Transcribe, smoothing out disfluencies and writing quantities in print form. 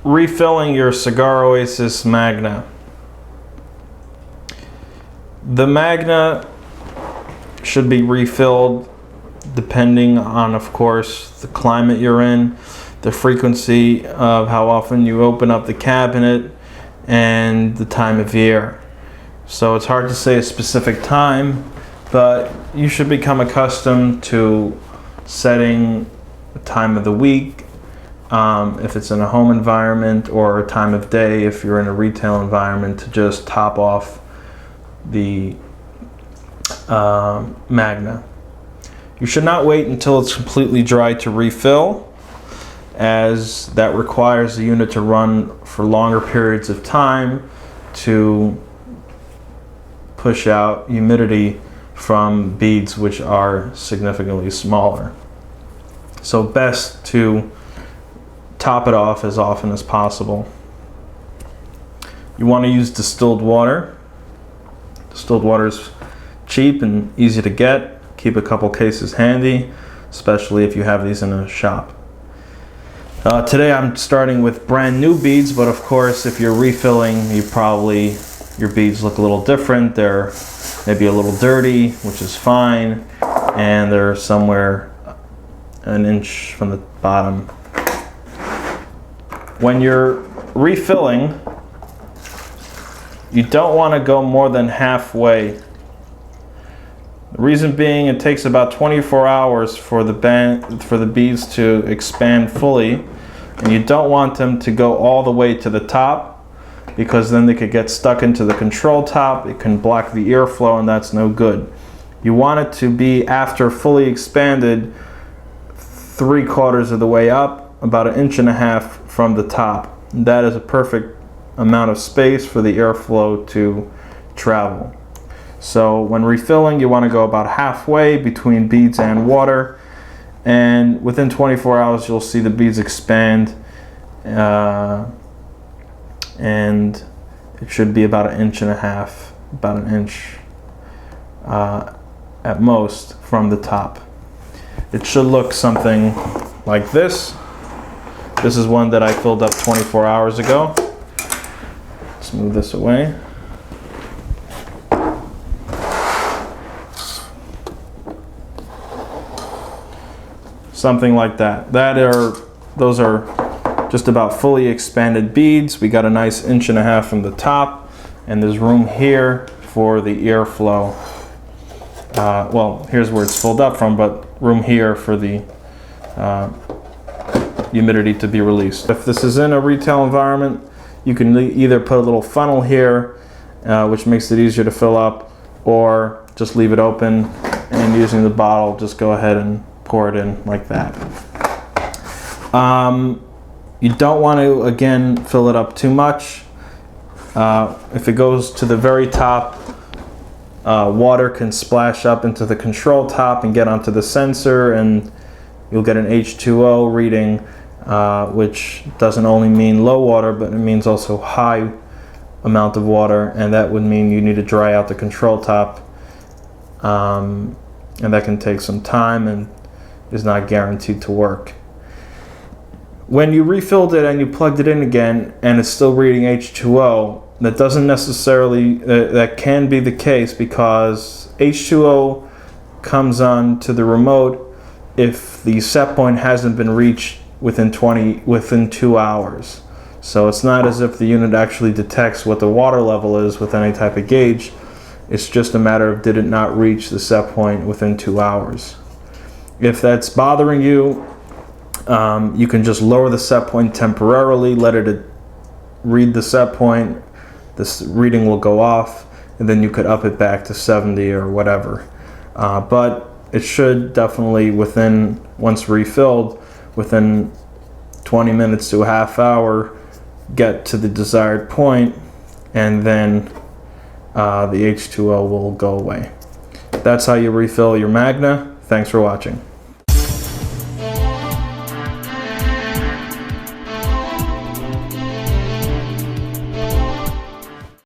refilling your Cigar Oasis Magna. The Magna should be refilled depending on, of course, the climate you're in, the frequency of how often you open up the cabinet, and the time of year. So it's hard to say a specific time, but you should become accustomed to setting a time of the week, if it's in a home environment, or a time of day if you're in a retail environment, to just top off the Magna. You should not wait until it's completely dry to refill, as that requires the unit to run for longer periods of time to push out humidity from beads which are significantly smaller. So best to top it off as often as possible. You want to use distilled water. Distilled water is cheap and easy to get. Keep a couple cases handy, especially if you have these in a shop. Today I'm starting with brand new beads, but of course if you're refilling, your beads look a little different. They're maybe a little dirty, which is fine, and they're somewhere an inch from the bottom. When you're refilling, you don't want to go more than halfway. The reason being, it takes about 24 hours for the beads to expand fully, and you don't want them to go all the way to the top, because then they could get stuck into the control top. It can block the airflow, and that's no good. You want it to be, after fully expanded, 3/4 of the way up, about 1.5 inches from the top. That is a perfect amount of space for the airflow to travel. So when refilling, you want to go about halfway between beads and water, and within 24 hours you'll see the beads expand, and it should be about 1.5 inches, about 1 inch at most from the top. It should look something like this. This is one that I filled up 24 hours ago. Let's move this away. Something like that. Those are just about fully expanded beads. We got a nice 1.5 inches from the top, and there's room here for the airflow. Well, here's where it's filled up from, but room here for the humidity to be released. If this is in a retail environment, you can either put a little funnel here, which makes it easier to fill up, or just leave it open, and using the bottle, just go ahead and pour it in like that. You don't want to, again, fill it up too much. If it goes to the very top, water can splash up into the control top and get onto the sensor, and you'll get an H2O reading, which doesn't only mean low water, but it means also high amount of water, and that would mean you need to dry out the control top, and that can take some time and is not guaranteed to work. When you refilled it and you plugged it in again and it's still reading H2O, that doesn't necessarily, that can be the case, because H2O comes on to the remote if the set point hasn't been reached within 2 hours. So it's not as if the unit actually detects what the water level is with any type of gauge. It's just a matter of, did it not reach the set point within 2 hours. If that's bothering you, you can just lower the set point temporarily, let it read the set point, this reading will go off, and then you could up it back to 70 or whatever. But it should definitely, once refilled, within 20 minutes to a half hour, get to the desired point, and then the H2O will go away. That's how you refill your Magna. Thanks for watching.